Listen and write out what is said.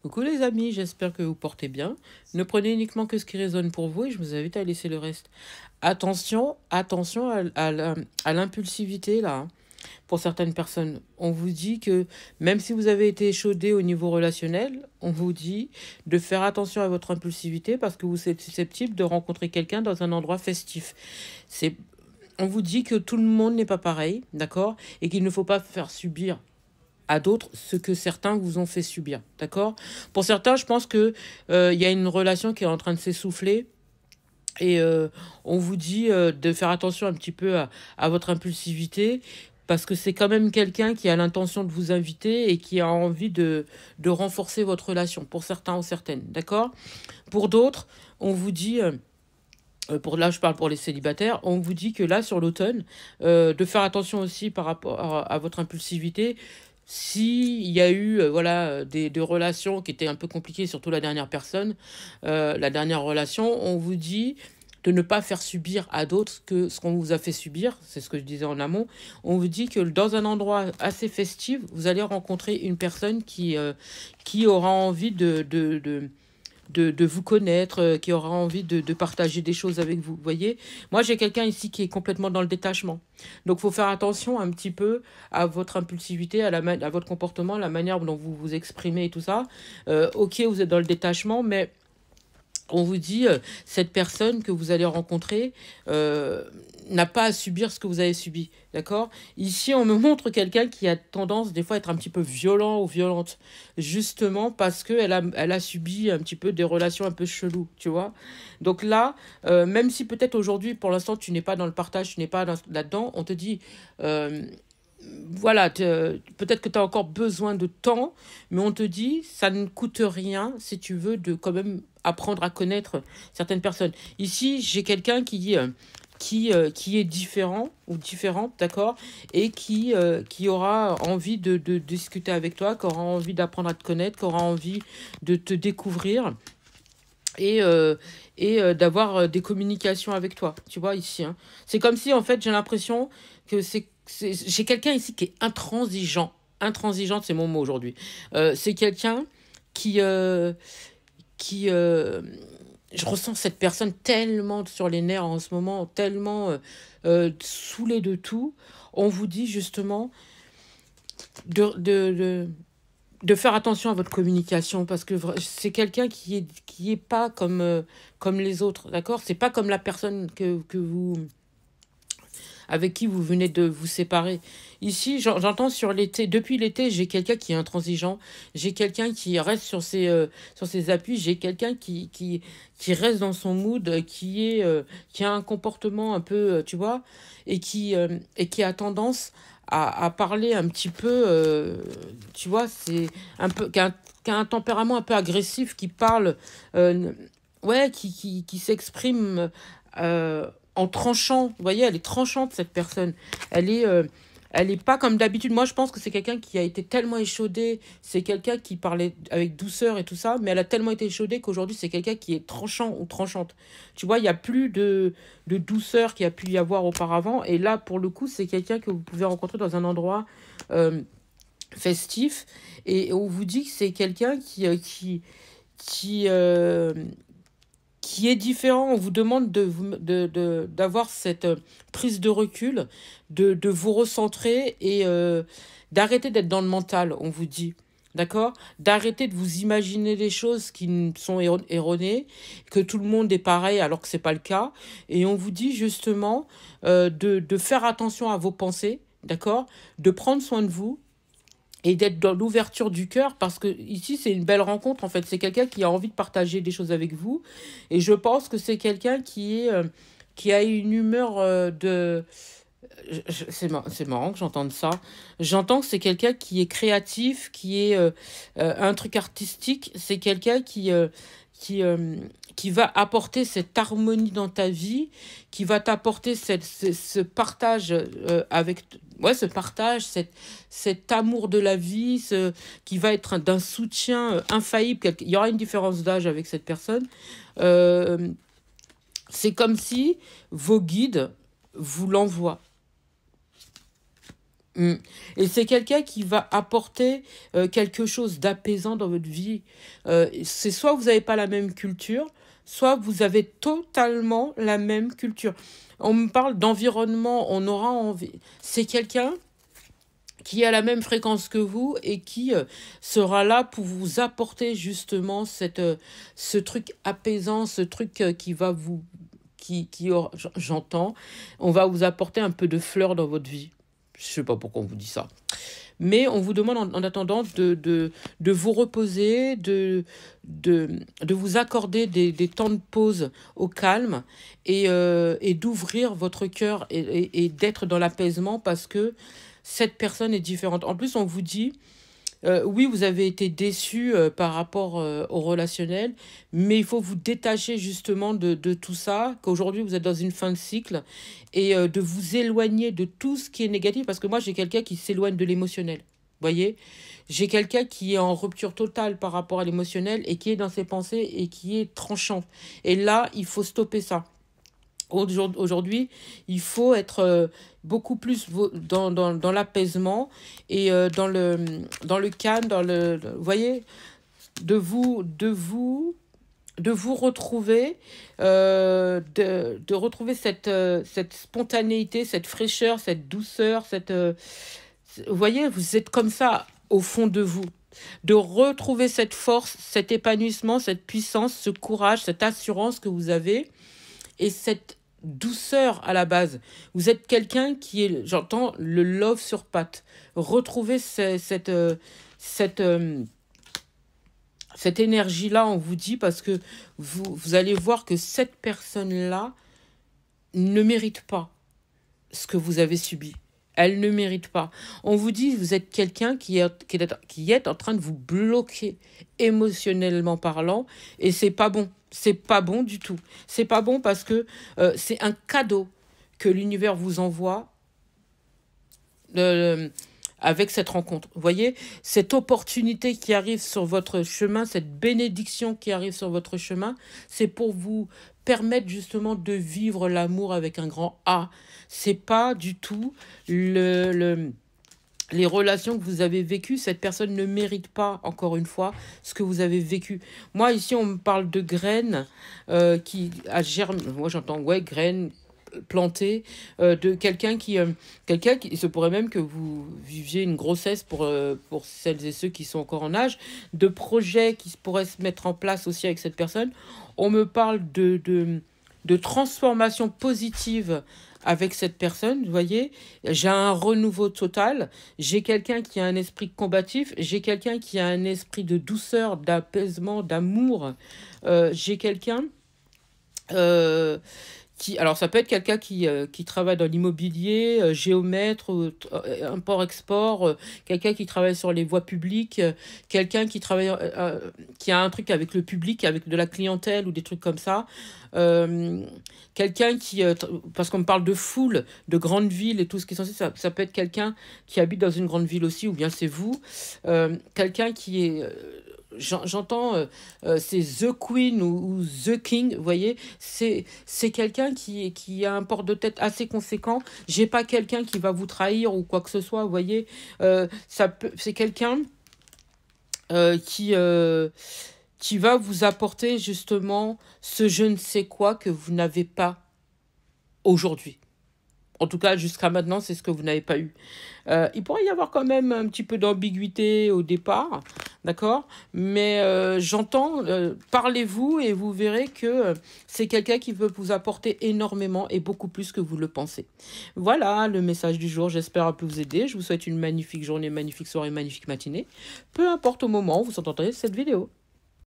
Coucou les amis, j'espère que vous portez bien. Ne prenez uniquement que ce qui résonne pour vous et je vous invite à laisser le reste. Attention, attention à l'impulsivité là, hein. Pour certaines personnes, on vous dit que même si vous avez été échaudé au niveau relationnel, on vous dit de faire attention à votre impulsivité parce que vous êtes susceptible de rencontrer quelqu'un dans un endroit festif. C'est, on vous dit que tout le monde n'est pas pareil, d'accord? Et qu'il ne faut pas faire subir à d'autres ce que certains vous ont fait subir, d'accord? Pour certains, je pense que il y a une relation qui est en train de s'essouffler et on vous dit de faire attention un petit peu à votre impulsivité parce que c'est quand même quelqu'un qui a l'intention de vous inviter et qui a envie de renforcer votre relation, pour certains ou certaines, d'accord? Pour d'autres, on vous dit, pour là je parle pour les célibataires, on vous dit que là sur l'automne, de faire attention aussi par rapport à votre impulsivité. Si il y a eu voilà des relations qui étaient un peu compliquées, surtout la dernière personne, la dernière relation, on vous dit de ne pas faire subir à d'autres que ce qu'on vous a fait subir, c'est ce que je disais en amont. On vous dit que dans un endroit assez festif, vous allez rencontrer une personne qui aura envie de vous connaître, qui aura envie de partager des choses avec vous. Vous voyez, moi j'ai quelqu'un ici qui est complètement dans le détachement. Donc il faut faire attention un petit peu à votre impulsivité, à votre comportement, la manière dont vous vous exprimez et tout ça. Ok, vous êtes dans le détachement, mais on vous dit, cette personne que vous allez rencontrer n'a pas à subir ce que vous avez subi, d'accord? Ici, on me montre quelqu'un qui a tendance des fois à être un petit peu violent ou violente, justement parce elle a subi un petit peu des relations un peu cheloues, tu vois? Donc là, même si peut-être aujourd'hui, pour l'instant, tu n'es pas dans le partage, tu n'es pas là-dedans, on te dit, euh, voilà, peut-être que tu as encore besoin de temps, mais on te dit, ça ne coûte rien si tu veux de quand même apprendre à connaître certaines personnes. Ici, j'ai quelqu'un qui est différent ou différente, d'accord, et qui aura envie de discuter avec toi, qui aura envie d'apprendre à te connaître, qui aura envie de te découvrir et, d'avoir des communications avec toi, tu vois, ici, hein. C'est comme si, en fait, j'ai l'impression que j'ai quelqu'un ici qui est intransigeant. Intransigeante, c'est mon mot aujourd'hui. C'est quelqu'un qui... euh, qui je ressens cette personne tellement sur les nerfs en ce moment, tellement saoulée de tout. On vous dit justement de, de, de, de faire attention à votre communication parce que c'est quelqu'un qui est pas comme, comme les autres, d'accord? C'est pas comme la personne que vous avec qui vous venez de vous séparer. Ici, j'entends sur l'été, depuis l'été, j'ai quelqu'un qui est intransigeant, j'ai quelqu'un qui reste sur ses appuis, j'ai quelqu'un qui reste dans son mood, qui a un comportement un peu, tu vois, et qui a tendance à parler un petit peu, tu vois, c'est un peu, qui a un tempérament un peu agressif, qui parle, euh, ouais, qui s'exprime en tranchant. Vous voyez, elle est tranchante, cette personne. Elle est, euh, elle est pas comme d'habitude. Moi, je pense que c'est quelqu'un qui a été tellement échaudé. C'est quelqu'un qui parlait avec douceur et tout ça, mais elle a tellement été échaudée qu'aujourd'hui, c'est quelqu'un qui est tranchant ou tranchante. Tu vois, il n'y a plus de douceur qu'il y a pu y avoir auparavant. Et là, pour le coup, c'est quelqu'un que vous pouvez rencontrer dans un endroit euh, festif. Et on vous dit que c'est quelqu'un qui, qui est différent. On vous demande d'avoir cette prise de recul, de vous recentrer et d'arrêter d'être dans le mental, on vous dit. D'accord? D'arrêter de vous imaginer des choses qui sont erronées, que tout le monde est pareil alors que c'est pas le cas. Et on vous dit justement de faire attention à vos pensées, d'accord? De prendre soin de vous, et d'être dans l'ouverture du cœur parce que ici c'est une belle rencontre en fait, c'est quelqu'un qui a envie de partager des choses avec vous et je pense que c'est quelqu'un qui a une humeur c'est marrant que j'entende ça. J'entends que c'est quelqu'un qui est créatif, qui est un truc artistique. C'est quelqu'un qui, euh, qui va apporter cette harmonie dans ta vie, qui va t'apporter ce partage ouais, ce partage, cet amour de la vie, qui va être d'un soutien infaillible. Il y aura une différence d'âge avec cette personne. Euh, c'est comme si vos guides vous l'envoient. Mm. Et c'est quelqu'un qui va apporter quelque chose d'apaisant dans votre vie. C'est soit vous n'avez pas la même culture, soit vous avez totalement la même culture. On me parle d'environnement, on aura envie. C'est quelqu'un qui a la même fréquence que vous et qui sera là pour vous apporter justement ce truc apaisant, ce truc qui va vous... j'entends, on va vous apporter un peu de fleurs dans votre vie. Je sais pas pourquoi on vous dit ça. Mais on vous demande en attendant de vous reposer, de vous accorder des temps de pause au calme et d'ouvrir votre cœur et d'être dans l'apaisement parce que cette personne est différente. En plus, on vous dit, oui, vous avez été déçu par rapport au relationnel, mais il faut vous détacher justement de tout ça, qu'aujourd'hui vous êtes dans une fin de cycle et de vous éloigner de tout ce qui est négatif, parce que moi j'ai quelqu'un qui s'éloigne de l'émotionnel. Voyez, j'ai quelqu'un qui est en rupture totale par rapport à l'émotionnel et qui est dans ses pensées et qui est tranchant. Et là, il faut stopper ça. Aujourd'hui, il faut être beaucoup plus dans l'apaisement et dans le calme, vous voyez, de vous retrouver, de retrouver cette spontanéité, cette fraîcheur, cette douceur, vous voyez, vous êtes comme ça au fond de vous. De retrouver cette force, cet épanouissement, cette puissance, ce courage, cette assurance que vous avez et cette douceur à la base. Vous êtes quelqu'un qui est, j'entends, le love sur pattes. Retrouvez cette énergie-là, on vous dit, parce que vous allez voir que cette personne-là ne mérite pas ce que vous avez subi. Elle ne mérite pas. On vous dit, vous êtes quelqu'un qui est en train de vous bloquer émotionnellement parlant, et c'est pas bon. C'est pas bon du tout. C'est pas bon parce que c'est un cadeau que l'univers vous envoie avec cette rencontre. Vous voyez, cette opportunité qui arrive sur votre chemin, cette bénédiction qui arrive sur votre chemin, c'est pour vous permettre justement de vivre l'amour avec un grand A. C'est pas du tout les relations que vous avez vécues. Cette personne ne mérite pas, encore une fois, ce que vous avez vécu. Moi, ici, on me parle de graines qui germé. Moi, j'entends, ouais, graines plantées, de quelqu'un qui... il se pourrait même que vous viviez une grossesse pour celles et ceux qui sont encore en âge, de projets qui pourraient se mettre en place aussi avec cette personne. On me parle de transformation positive avec cette personne, vous voyez, j'ai un renouveau total, j'ai quelqu'un qui a un esprit combatif, j'ai quelqu'un qui a un esprit de douceur, d'apaisement, d'amour, j'ai quelqu'un alors ça peut être quelqu'un qui travaille dans l'immobilier, géomètre, import-export, quelqu'un qui travaille sur les voies publiques, quelqu'un qui travaille, qui a un truc avec le public, avec de la clientèle ou des trucs comme ça. Quelqu'un parce qu'on me parle de foule, de grandes villes et tout ce qui est censé, ça peut être quelqu'un qui habite dans une grande ville aussi, ou bien c'est vous. Quelqu'un qui est... J'entends, c'est The Queen ou The King, vous voyez, c'est quelqu'un qui a un port de tête assez conséquent. J'ai pas quelqu'un qui va vous trahir ou quoi que ce soit, vous voyez. C'est quelqu'un qui va vous apporter justement ce je ne sais quoi que vous n'avez pas aujourd'hui. En tout cas, jusqu'à maintenant, c'est ce que vous n'avez pas eu. Il pourrait y avoir quand même un petit peu d'ambiguïté au départ, d'accord? Mais j'entends, parlez-vous et vous verrez que c'est quelqu'un qui veut vous apporter énormément et beaucoup plus que vous le pensez. Voilà le message du jour, j'espère un peu vous aider. Je vous souhaite une magnifique journée, magnifique soirée, magnifique matinée. Peu importe au moment où vous entendrez cette vidéo.